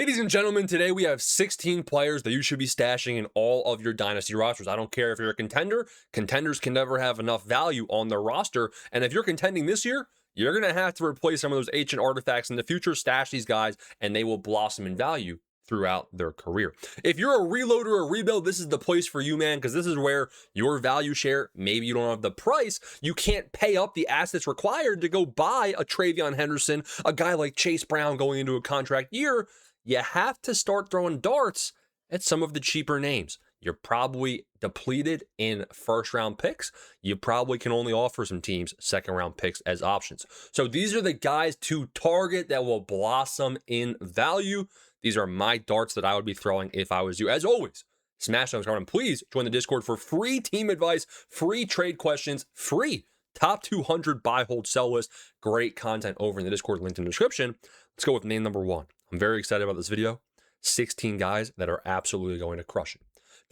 Ladies and gentlemen, today we have 16 players that you should be stashing in all of your Dynasty rosters. I don't care if you're a contender. Contenders can never have enough value on their roster. And if you're contending this year, you're going to have to replace some of those ancient artifacts in the future, stash these guys, and they will blossom in value throughout their career. If you're a reload or a rebuild, this is the place for you, man, because this is where your value share, maybe you don't have the price, you can't pay up the assets required to go buy a Travion Henderson, a guy like Chase Brown going into a contract year. You have to start throwing darts at some of the cheaper names. You're probably depleted in first-round picks. You probably can only offer some teams second-round picks as options. So these are the guys to target that will blossom in value. These are my darts that I would be throwing if I was you. As always, smash that button. Please join the Discord for free team advice, free trade questions, free top 200 buy, hold, sell list. Great content over in the Discord, linked in the description. Let's go with name number one. I'm very excited about this video. 16 guys that are absolutely going to crush it.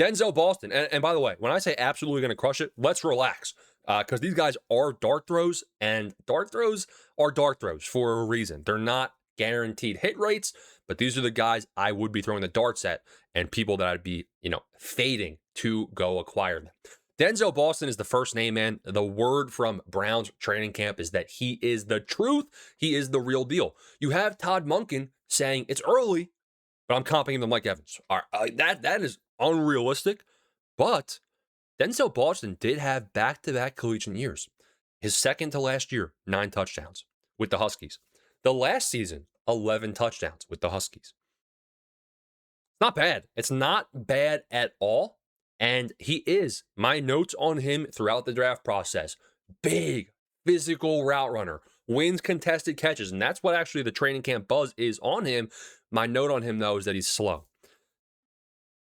Denzel Boston. And by the way, when I say absolutely going to crush it, let's relax. Because these guys are dart throws, and dart throws are dart throws for a reason. They're not guaranteed hit rates, but these are the guys I would be throwing the darts at and people that I'd be, fading to go acquire them. Denzel Boston is the first name, man. The word from Browns training camp is that he is the truth. He is the real deal. You have Todd Monken saying it's early, but I'm comping him to Mike Evans. All right, that is unrealistic, but Denzel Boston did have back-to-back collegiate years. His second to last year, 9 touchdowns with the Huskies. The last season, 11 touchdowns with the Huskies. Not bad. It's not bad at all. And he is, my notes on him throughout the draft process, big, physical route runner, wins contested catches. And that's what actually the training camp buzz is on him. My note on him, though, is that he's slow.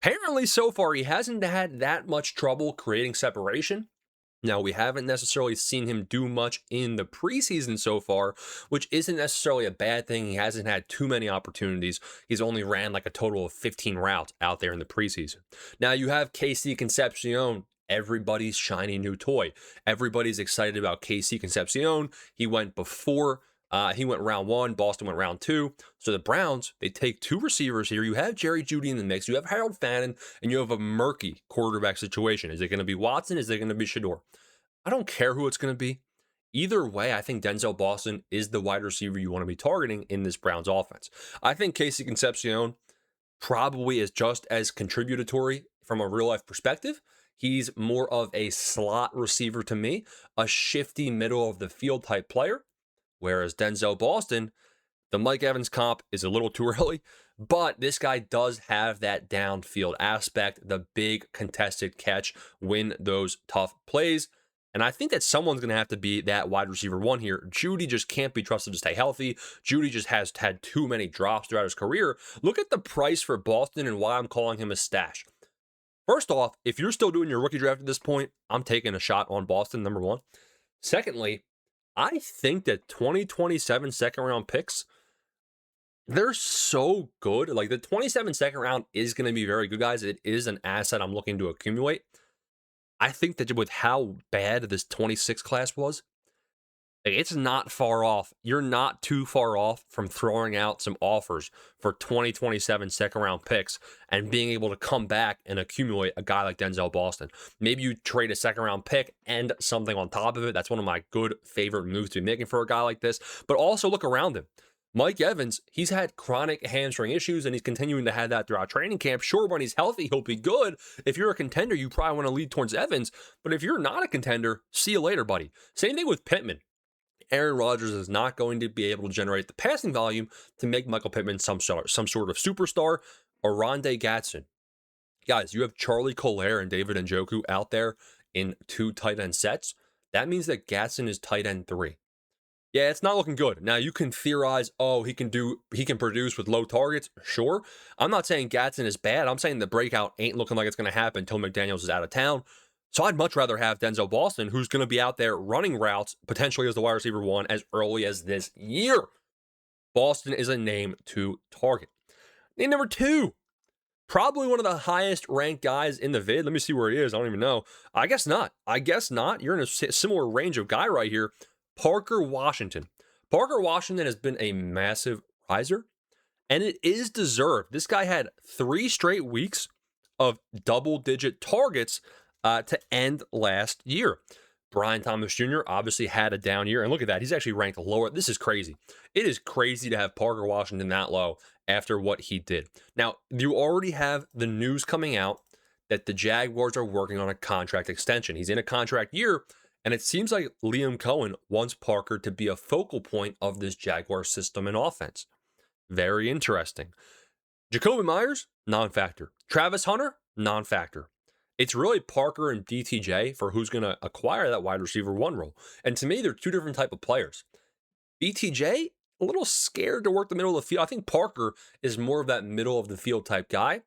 Apparently, so far, he hasn't had that much trouble creating separation. Now, we haven't necessarily seen him do much in the preseason so far, which isn't necessarily a bad thing. He hasn't had too many opportunities. He's only ran like a total of 15 routes out there in the preseason. Now, you have KC Concepcion, everybody's shiny new toy. Everybody's excited about KC Concepcion. He went round 1, Boston went round 2. So the Browns, they take 2 receivers here. You have Jerry Jeudy in the mix. You have Harold Fannin, and you have a murky quarterback situation. Is it going to be Watson? Is it going to be Shedeur? I don't care who it's going to be. Either way, I think Denzel Boston is the wide receiver you want to be targeting in this Browns offense. I think KC Concepcion probably is just as contributory from a real-life perspective. He's more of a slot receiver to me, a shifty middle-of-the-field type player. Whereas Denzel Boston, the Mike Evans comp is a little too early, but this guy does have that downfield aspect, the big contested catch, win those tough plays. And I think that someone's going to have to be that wide receiver 1 here. Jeudy just can't be trusted to stay healthy. Jeudy just has had too many drops throughout his career. Look at the price for Boston and why I'm calling him a stash. First off, if you're still doing your rookie draft at this point, I'm taking a shot on Boston, number 1. Secondly, I think that 2027 second round picks, they're so good. Like the 27 second round is going to be very good, guys. It is an asset I'm looking to accumulate. I think that with how bad this 26 class was, it's not far off. You're not too far off from throwing out some offers for 2027 second round picks and being able to come back and accumulate a guy like Denzel Boston. Maybe you trade a second round pick and something on top of it. That's one of my good favorite moves to be making for a guy like this. But also look around him. Mike Evans, he's had chronic hamstring issues, and he's continuing to have that throughout training camp. Sure, when he's healthy, he'll be good. If you're a contender, you probably want to lead towards Evans. But if you're not a contender, see you later, buddy. Same thing with Pittman. Aaron Rodgers is not going to be able to generate the passing volume to make Michael Pittman some sort of superstar. Oronde Gadsden. Guys, you have Charlie Collier and David Njoku out there in 2 tight end sets. That means that Gadsden is tight end 3. Yeah, it's not looking good. Now, you can theorize, he can produce with low targets. Sure. I'm not saying Gadsden is bad. I'm saying the breakout ain't looking like it's going to happen until McDaniels is out of town. So I'd much rather have Denzel Boston, who's going to be out there running routes, potentially as the wide receiver 1, as early as this year. Boston is a name to target. Name number 2, probably one of the highest ranked guys in the vid. Let me see where he is. I don't even know. I guess not. You're in a similar range of guy right here. Parker Washington. Parker Washington has been a massive riser. And it is deserved. This guy had 3 straight weeks of double-digit targets to end last year. Brian Thomas Jr. obviously had a down year. And look at that. He's actually ranked lower. This is crazy. It is crazy to have Parker Washington that low after what he did. Now, you already have the news coming out that the Jaguars are working on a contract extension. He's in a contract year, and it seems like Liam Cohen wants Parker to be a focal point of this Jaguar system and offense. Very interesting. Jacoby Myers, non-factor. Travis Hunter, non-factor. It's really Parker and BTJ for who's going to acquire that wide receiver 1 role. And to me, they're 2 different type of players. BTJ, a little scared to work the middle of the field. I think Parker is more of that middle of the field type guy.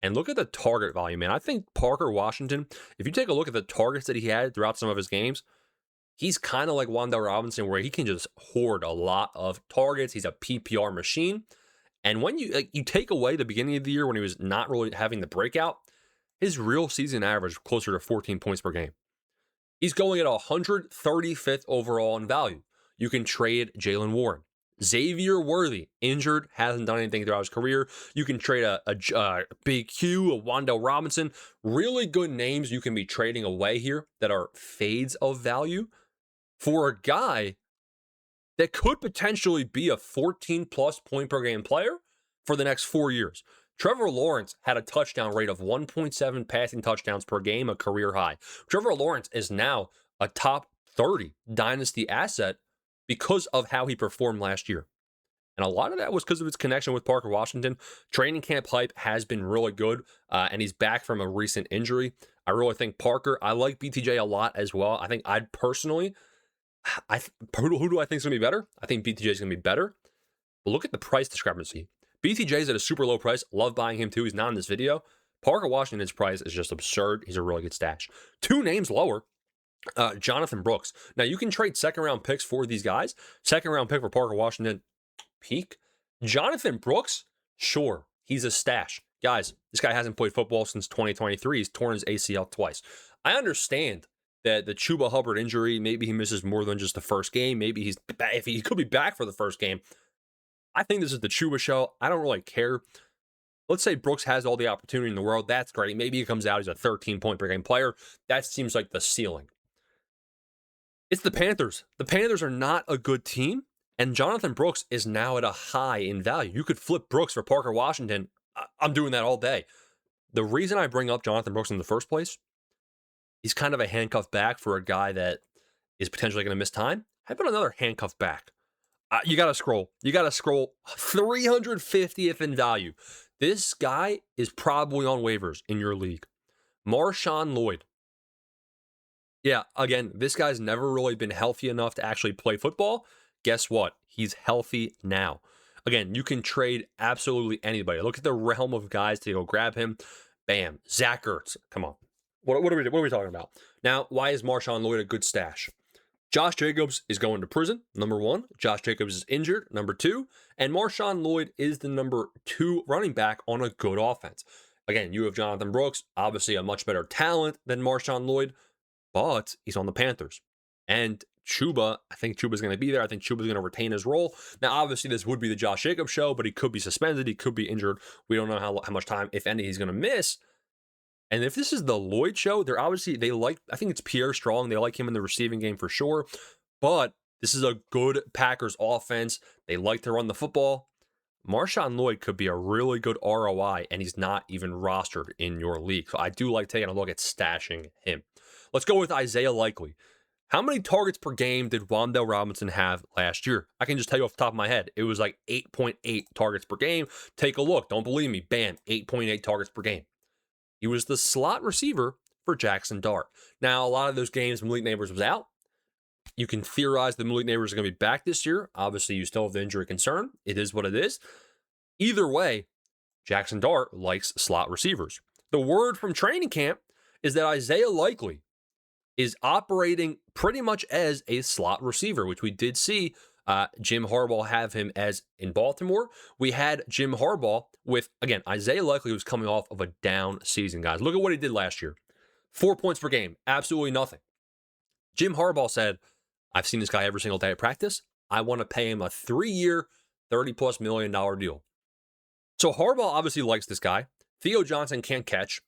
And look at the target volume, man. I think Parker Washington, if you take a look at the targets that he had throughout some of his games, he's kind of like Wan'Dale Robinson, where he can just hoard a lot of targets. He's a PPR machine. And when you take away the beginning of the year when he was not really having the breakout, his real season average closer to 14 points per game. He's going at 135th overall in value. You can trade Jalen Warren. Xavier Worthy, injured, hasn't done anything throughout his career. You can trade a Big Q, a Wan'Dale Robinson. Really good names you can be trading away here that are fades of value for a guy that could potentially be a 14-plus point per game player for the next 4 years. Trevor Lawrence had a touchdown rate of 1.7 passing touchdowns per game, a career high. Trevor Lawrence is now a top 30 dynasty asset because of how he performed last year. And a lot of that was because of his connection with Parker Washington. Training camp hype has been really good, and he's back from a recent injury. I really think Parker, I like BTJ a lot as well. I think I'd personally, who do I think is going to be better? I think BTJ is going to be better. But look at the price discrepancy. BTJ's at a super low price. Love buying him too. He's not in this video. Parker Washington's price is just absurd. He's a really good stash. 2 names lower. Jonathan Brooks. Now, you can trade second-round picks for these guys. Second-round pick for Parker Washington, peak. Jonathan Brooks, sure, he's a stash. Guys, this guy hasn't played football since 2023. He's torn his ACL twice. I understand that the Chuba Hubbard injury, maybe he misses more than just the first game. Maybe if he could be back for the first game. I think this is the Chuba show. I don't really care. Let's say Brooks has all the opportunity in the world. That's great. Maybe he comes out, he's a 13-point per game player. That seems like the ceiling. It's the Panthers. The Panthers are not a good team, and Jonathan Brooks is now at a high in value. You could flip Brooks for Parker Washington. I'm doing that all day. The reason I bring up Jonathan Brooks in the first place, he's kind of a handcuff back for a guy that is potentially going to miss time. How about another handcuff back? You got to scroll. You got to scroll 350th in value. This guy is probably on waivers in your league. Marshawn Lloyd. Yeah, again, this guy's never really been healthy enough to actually play football. Guess what? He's healthy now. Again, you can trade absolutely anybody. Look at the realm of guys to go grab him. Bam. Zach Ertz. Come on. What are we talking about? Now, why is Marshawn Lloyd a good stash? Josh Jacobs is going to prison, number 1. Josh Jacobs is injured, number 2. And Marshawn Lloyd is the number 2 running back on a good offense. Again, you have Jonathan Brooks, obviously a much better talent than Marshawn Lloyd, but he's on the Panthers. And Chuba, I think Chuba's going to be there. I think Chuba's going to retain his role. Now, obviously, this would be the Josh Jacobs show, but he could be suspended. He could be injured. We don't know how much time, if any, he's going to miss. And if this is the Lloyd show, I think it's Pierre Strong. They like him in the receiving game for sure. But this is a good Packers offense. They like to run the football. Marshawn Lloyd could be a really good ROI, and he's not even rostered in your league. So I do like taking a look at stashing him. Let's go with Isaiah Likely. How many targets per game did Wan'Dale Robinson have last year? I can just tell you off the top of my head. It was like 8.8 targets per game. Take a look. Don't believe me. Bam, 8.8 targets per game. He was the slot receiver for Jackson Dart. Now, a lot of those games, Malik Neighbors was out. You can theorize that Malik Neighbors is going to be back this year. Obviously, you still have the injury concern. It is what it is. Either way, Jackson Dart likes slot receivers. The word from training camp is that Isaiah Likely is operating pretty much as a slot receiver, which we did see Jim Harbaugh have him as in Baltimore. We had Jim Harbaugh with, again, Isaiah Likely was coming off of a down season, guys. Look at what he did last year. 4 points per game, absolutely nothing. Jim Harbaugh said, I've seen this guy every single day at practice. I want to pay him a 3-year, $30+ million deal. So Harbaugh obviously likes this guy. Theo Johnson can't catch.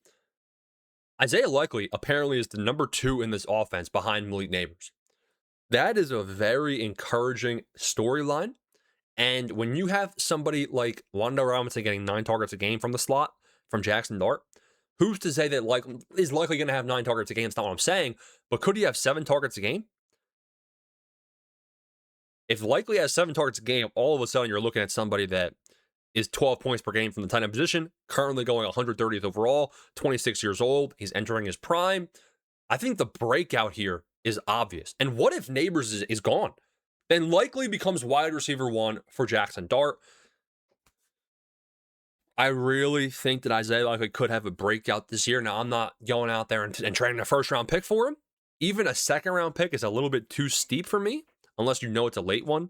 Isaiah Likely apparently is the number 2 in this offense behind Malik Neighbors. That is a very encouraging storyline. And when you have somebody like Wanda Robinson getting 9 targets a game from the slot from Jackson Dart, who's to say that is likely going to have 9 targets a game? That's not what I'm saying. But could he have 7 targets a game? If Likely has 7 targets a game, all of a sudden you're looking at somebody that is 12 points per game from the tight end position, currently going 130th overall, 26 years old. He's entering his prime. I think the breakout here is obvious. And what if Neighbors is gone? Then Likely becomes wide receiver 1 for Jackson Dart. I really think that Isaiah Likely could have a breakout this year. Now, I'm not going out there and trading a first-round pick for him. Even a second-round pick is a little bit too steep for me, unless you know it's a late one.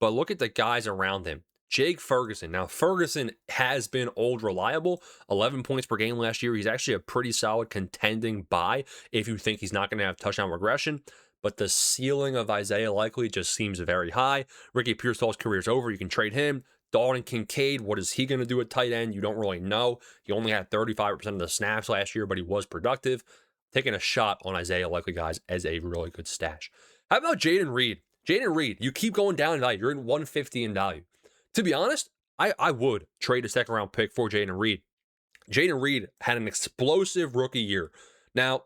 But look at the guys around him. Jake Ferguson. Now, Ferguson has been old reliable, 11 points per game last year. He's actually a pretty solid contending buy if you think he's not going to have touchdown regression. But the ceiling of Isaiah Likely just seems very high. Ricky Pearsall's career's over. You can trade him. Dalton Kincaid, what is he going to do at tight end? You don't really know. He only had 35% of the snaps last year, but he was productive. Taking a shot on Isaiah Likely, guys, as a really good stash. How about Jaden Reed? Jaden Reed, you keep going down in value. You're in 150 in value. To be honest, I would trade a second-round pick for Jaden Reed. Jaden Reed had an explosive rookie year. Now,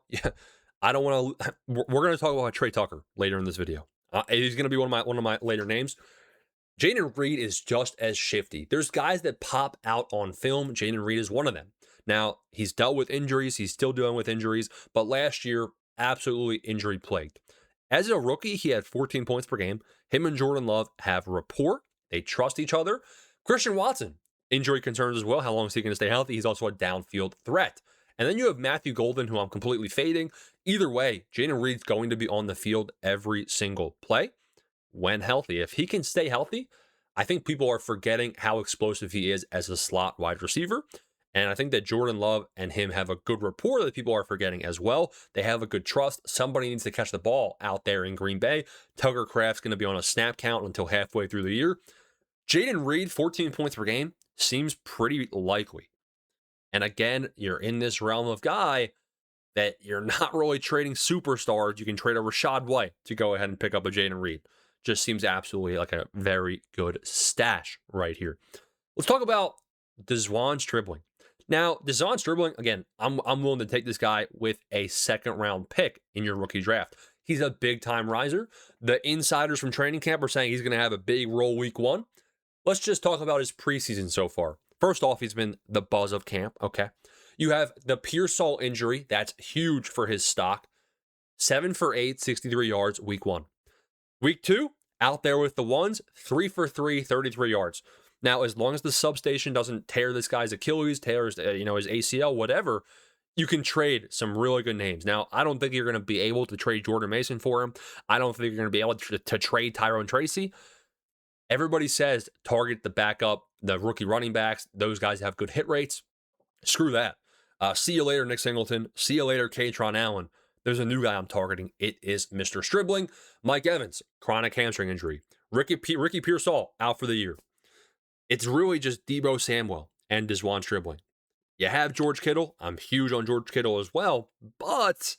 I don't want to. We're going to talk about Trey Tucker later in this video. He's going to be one of my later names. Jaden Reed is just as shifty. There's guys that pop out on film. Jaden Reed is one of them. Now, he's dealt with injuries. He's still dealing with injuries. But last year, absolutely injury plagued. As a rookie, he had 14 points per game. Him and Jordan Love have rapport. They trust each other. Christian Watson, injury concerns as well. How long is he going to stay healthy? He's also a downfield threat. And then you have Matthew Golden, who I'm completely fading. Either way, Jaden Reed's going to be on the field every single play when healthy. If he can stay healthy, I think people are forgetting how explosive he is as a slot wide receiver. And I think that Jordan Love and him have a good rapport that people are forgetting as well. They have a good trust. Somebody needs to catch the ball out there in Green Bay. Tucker Kraft's going to be on a snap count until halfway through the year. Jaden Reed, 14 points per game, seems pretty likely. And again, you're in this realm of guy that you're not really trading superstars. You can trade a Rachaad White to go ahead and pick up a Jaden Reed. Just seems absolutely like a very good stash right here. Let's talk about De'Zhaun Stribling. Now, De'Zhaun Stribling, again, I'm willing to take this guy with a second-round pick in your rookie draft. He's a big-time riser. The insiders from training camp are saying he's going to have a big role week 1. Let's just talk about his preseason so far. First off, he's been the buzz of camp, okay? You have the Pearsall injury. That's huge for his stock. 7 for 8, 63 yards, week 1. Week 2, out there with the ones, 3 for 3, 33 yards. Now, as long as the substation doesn't tear this guy's Achilles, tears his ACL, whatever, you can trade some really good names. Now, I don't think you're going to be able to trade Jordan Mason for him. I don't think you're going to be able to trade Tyrone Tracy. Everybody says target the backup, the rookie running backs. Those guys have good hit rates. Screw that. See you later, Nick Singleton. See you later, Katron Allen. There's a new guy I'm targeting. It is Mr. Stribling. Mike Evans, chronic hamstring injury. Ricky Pearsall, out for the year. It's really just Deebo Samuel and De'Zhaun Stribling. You have George Kittle. I'm huge on George Kittle as well, but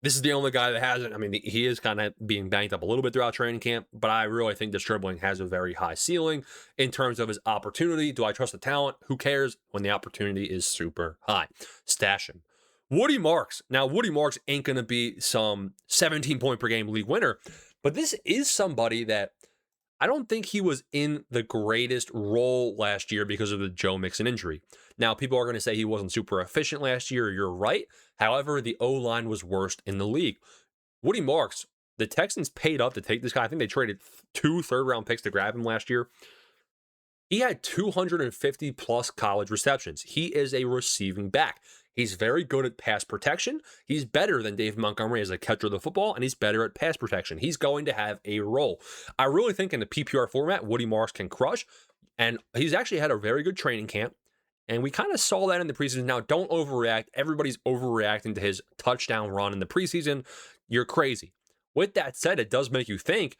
this is the only guy that hasn't. I mean, he is kind of being banged up a little bit throughout training camp, but I really think that Stribling has a very high ceiling in terms of his opportunity. Do I trust the talent? Who cares when the opportunity is super high? Stash him. Woody Marks. Now, Woody Marks ain't going to be some 17-point per game league winner, but this is somebody that I don't think he was in the greatest role last year because of the Joe Mixon injury. Now, people are going to say he wasn't super efficient last year. You're right. However, the O-line was worst in the league. Woody Marks, the Texans paid up to take this guy. I think they traded 2 third-round picks to grab him last year. He had 250-plus college receptions. He is a receiving back. He's very good at pass protection. He's better than Dave Montgomery as a catcher of the football, and he's better at pass protection. He's going to have a role. I really think in the PPR format, Woody Marks can crush, and he's actually had a very good training camp, and we kind of saw that in the preseason. Now, don't overreact. Everybody's overreacting to his touchdown run in the preseason. You're crazy. With that said, it does make you think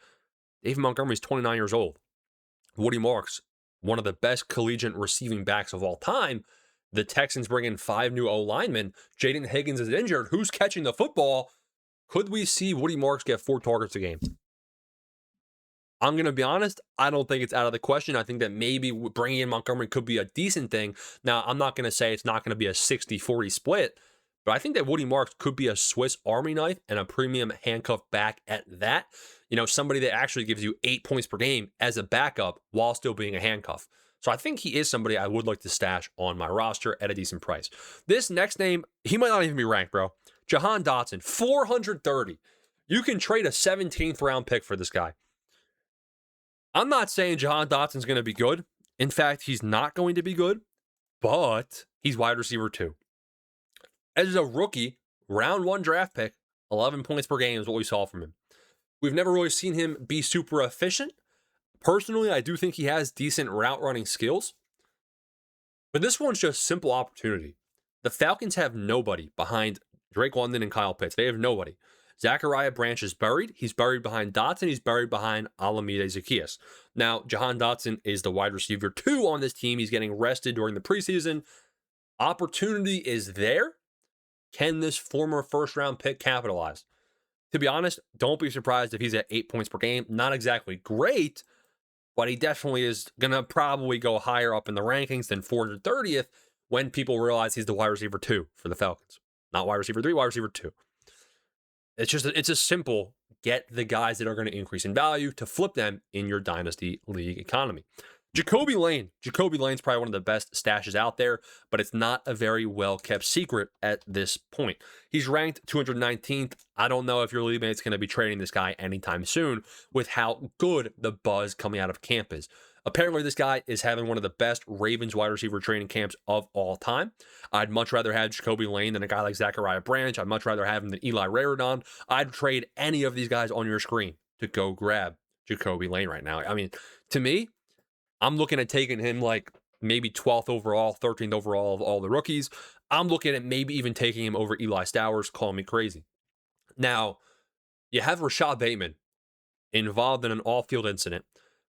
Dave Montgomery's 29 years old. Woody Marks one of the best collegiate receiving backs of all time. The Texans bring in 5 new O-linemen. Jaden Higgins is injured. Who's catching the football? Could we see Woody Marks get 4 targets a game? I'm going to be honest, I don't think it's out of the question. I think that maybe bringing in Montgomery could be a decent thing. Now, I'm not going to say it's not going to be a 60-40 split, but I think that Woody Marks could be a Swiss Army knife and a premium handcuff back at that. Somebody that actually gives you 8 points per game as a backup while still being a handcuff. So I think he is somebody I would like to stash on my roster at a decent price. This next name, he might not even be ranked, bro. Jahan Dotson, 430. You can trade a 17th round pick for this guy. I'm not saying Jahan Dotson's going to be good. In fact, he's not going to be good, but he's wide receiver 2. As a rookie, round 1 draft pick, 11 points per game is what we saw from him. We've never really seen him be super efficient. Personally, I do think he has decent route running skills, but this one's just simple opportunity. The Falcons have nobody behind Drake London and Kyle Pitts. They have nobody. Zachariah Branch is buried. He's buried behind Dotson. He's buried behind Alameda Zaccheaus. Now, Jahan Dotson is the wide receiver 2 on this team. He's getting rested during the preseason. Opportunity is there. Can this former first-round pick capitalize? To be honest, don't be surprised if he's at 8 points per game. Not exactly great, but he definitely is going to probably go higher up in the rankings than 430th when people realize he's the wide receiver 2 for the Falcons. Not wide receiver 3, wide receiver 2. It's a simple get the guys that are going to increase in value to flip them in your Dynasty League economy. Jacobe Lane. Jacobe Lane's probably one of the best stashes out there, but it's not a very well-kept secret at this point. He's ranked 219th. I don't know if your league mate's going to be trading this guy anytime soon with how good the buzz coming out of camp is. Apparently, this guy is having one of the best Ravens wide receiver training camps of all time. I'd much rather have Jacobe Lane than a guy like Zachariah Branch. I'd much rather have him than Eli Raridon. I'd trade any of these guys on your screen to go grab Jacobe Lane right now. I mean, to me, I'm looking at taking him like maybe 12th overall, 13th overall of all the rookies. I'm looking at maybe even taking him over Eli Stowers. Call me crazy. Now, you have Rashad Bateman involved in an off-field incident.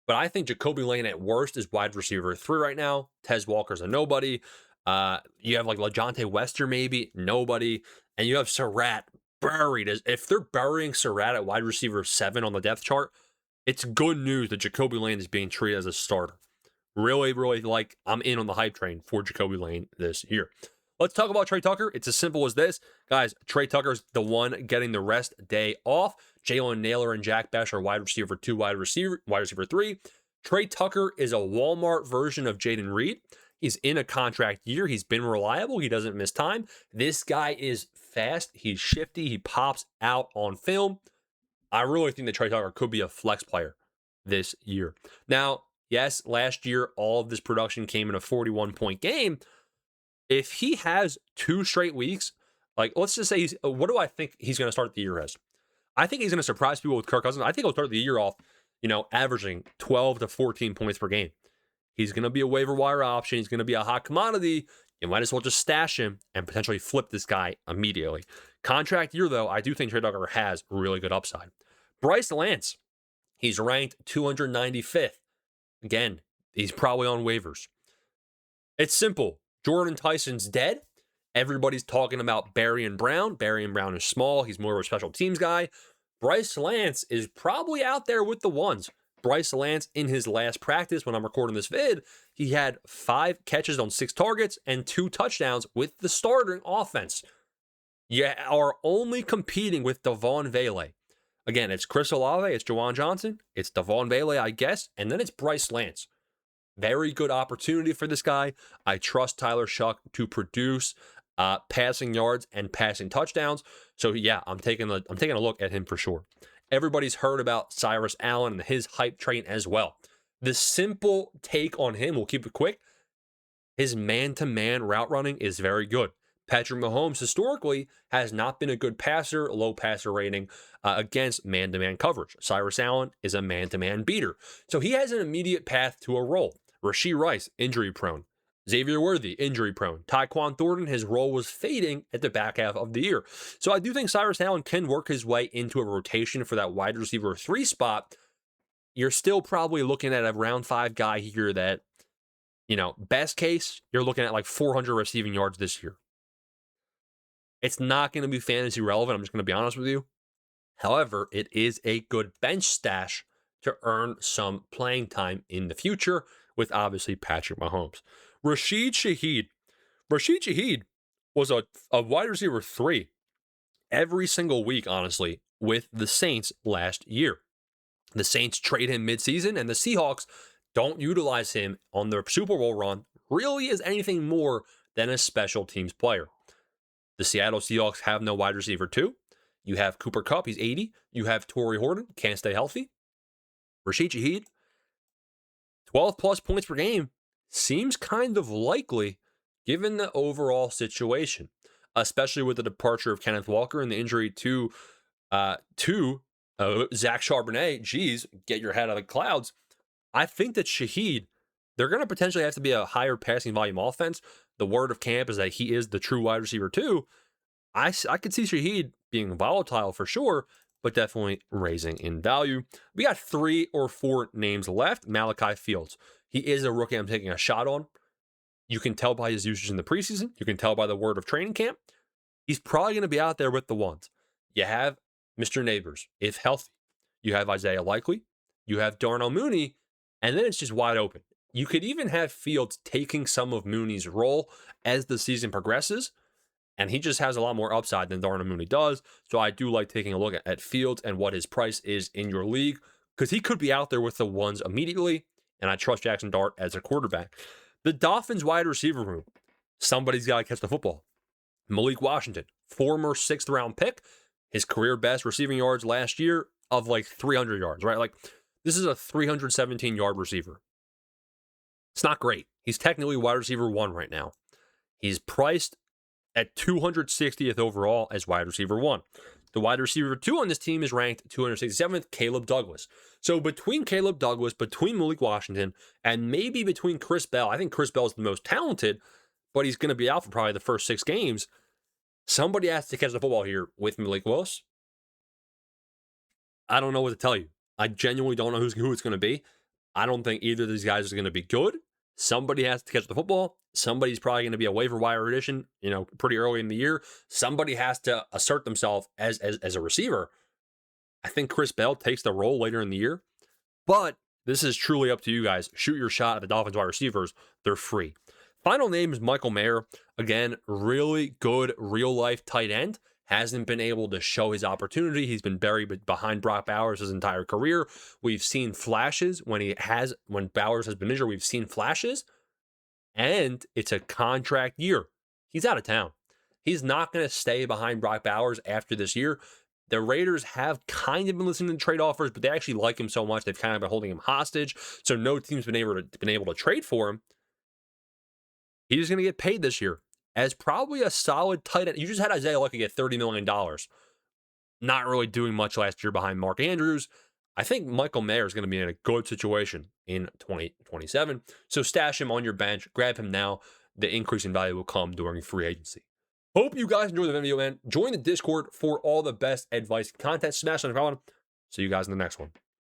But I think Jacobe Lane at worst is wide receiver 3 right now. Tez Walker's a nobody. You have like LaJohntay Wester maybe, nobody. And you have Surratt buried. If they're burying Surratt at wide receiver 7 on the depth chart, it's good news that Jacobe Lane is being treated as a starter. Really, really I'm in on the hype train for Jacobe Lane this year. Let's talk about Trey Tucker. It's as simple as this. Guys, Trey Tucker's the one getting the rest day off. Jalen Naylor and Jack Bech are wide receiver 2, wide receiver 3. Trey Tucker is a Walmart version of Jaden Reed. He's in a contract year. He's been reliable. He doesn't miss time. This guy is fast. He's shifty. He pops out on film. I really think that Trey Tucker could be a flex player this year. Now, yes, last year, all of this production came in a 41-point game. If he has 2 straight weeks, like let's just say what do I think he's going to start the year as? I think he's going to surprise people with Kirk Cousins. I think he'll start the year off, averaging 12 to 14 points per game. He's going to be a waiver wire option. He's going to be a hot commodity. You might as well just stash him and potentially flip this guy immediately. Contract year, though, I do think Trey Tucker has really good upside. Bryce Lance, he's ranked 295th. Again, he's probably on waivers. It's simple. Jordan Tyson's dead. Everybody's talking about Barry Brown. Barry Brown is small. He's more of a special teams guy. Bryce Lance is probably out there with the ones. Bryce Lance, in his last practice, when I'm recording this vid, he had 5 catches on 6 targets and 2 touchdowns with the starting offense. You are only competing with Devon Vele. Again, it's Chris Olave, it's Juwan Johnson, it's Devon Vele, I guess, and then it's Bryce Lance. Very good opportunity for this guy. I trust Tyler Shuck to produce passing yards and passing touchdowns. So yeah, I'm taking a look at him for sure. Everybody's heard about Cyrus Allen and his hype train as well. The simple take on him, we'll keep it quick. His man-to-man route running is very good. Patrick Mahomes historically has not been a good passer, low passer rating against man-to-man coverage. Cyrus Allen is a man-to-man beater. So he has an immediate path to a role. Rashee Rice, injury prone. Xavier Worthy, injury prone. Tyquan Thornton, his role was fading at the back half of the year. So I do think Cyrus Allen can work his way into a rotation for that wide receiver 3 spot. You're still probably looking at a round 5 guy here that Best case, you're looking at like 400 receiving yards this year. It's not going to be fantasy relevant. I'm just going to be honest with you. However, it is a good bench stash to earn some playing time in the future with obviously Patrick Mahomes. Rashid Shaheed was a wide receiver 3 every single week, honestly, with the Saints last year. The Saints trade him midseason, and the Seahawks don't utilize him on their Super Bowl run really as anything more than a special teams player. The Seattle Seahawks have no wide receiver 2. You have Cooper Kupp, he's 80. You have Torrey Horton, can't stay healthy. Rashid Shaheed, 12 plus points per game, seems kind of likely given the overall situation, especially with the departure of Kenneth Walker and the injury to Zach Charbonnet. Geez, get your head out of the clouds. I think that Shaheed, they're going to potentially have to be a higher passing volume offense. The word of camp is that he is the true wide receiver 2. I could see Shaheed being volatile for sure, but definitely raising in value. We got 3 or 4 names left. Malachi Fields. He is a rookie I'm taking a shot on. You can tell by his usage in the preseason. You can tell by the word of training camp. He's probably going to be out there with the ones. You have Mr. Neighbors, if healthy. You have Isaiah Likely. You have Darnell Mooney. And then it's just wide open. You could even have Fields taking some of Mooney's role as the season progresses. And he just has a lot more upside than Darnell Mooney does. So I do like taking a look at Fields and what his price is in your league, because he could be out there with the ones immediately. And I trust Jackson Dart as a quarterback. The Dolphins wide receiver room. Somebody's got to catch the football. Malik Washington, former 6th round pick. His career best receiving yards last year of like 300 yards, right? Like, this is a 317 yard receiver. It's not great. He's technically wide receiver 1 right now. He's priced at 260th overall as wide receiver 1. The wide receiver 2 on this team is ranked 267th, Caleb Douglas. So between Caleb Douglas, between Malik Washington, and maybe between Chris Bell, I think Chris Bell is the most talented, but he's going to be out for probably the first 6 games. Somebody has to catch the football here with Malik Willis. I don't know what to tell you. I genuinely don't know who it's going to be. I don't think either of these guys is going to be good. Somebody has to catch the football. Somebody's probably going to be a waiver wire addition, pretty early in the year. Somebody has to assert themselves as a receiver. I think Chris Bell takes the role later in the year. But this is truly up to you guys. Shoot your shot at the Dolphins wide receivers. They're free. Final name is Michael Mayer. Again, really good real-life tight end. Hasn't been able to show his opportunity. He's been buried behind Brock Bowers his entire career. We've seen flashes when Bowers has been injured. We've seen flashes, and it's a contract year. He's out of town. He's not going to stay behind Brock Bowers after this year. The Raiders have kind of been listening to trade offers, but they actually like him so much they've kind of been holding him hostage. So no team's been able to trade for him. He's going to get paid this year as probably a solid tight end. You just had Isaiah Likely get $30 million. Not really doing much last year behind Mark Andrews. I think Michael Mayer is going to be in a good situation in 2027. So stash him on your bench. Grab him now. The increase in value will come during free agency. Hope you guys enjoyed the video, man. Join the Discord for all the best advice and content. Smash on the follow. See you guys in the next one.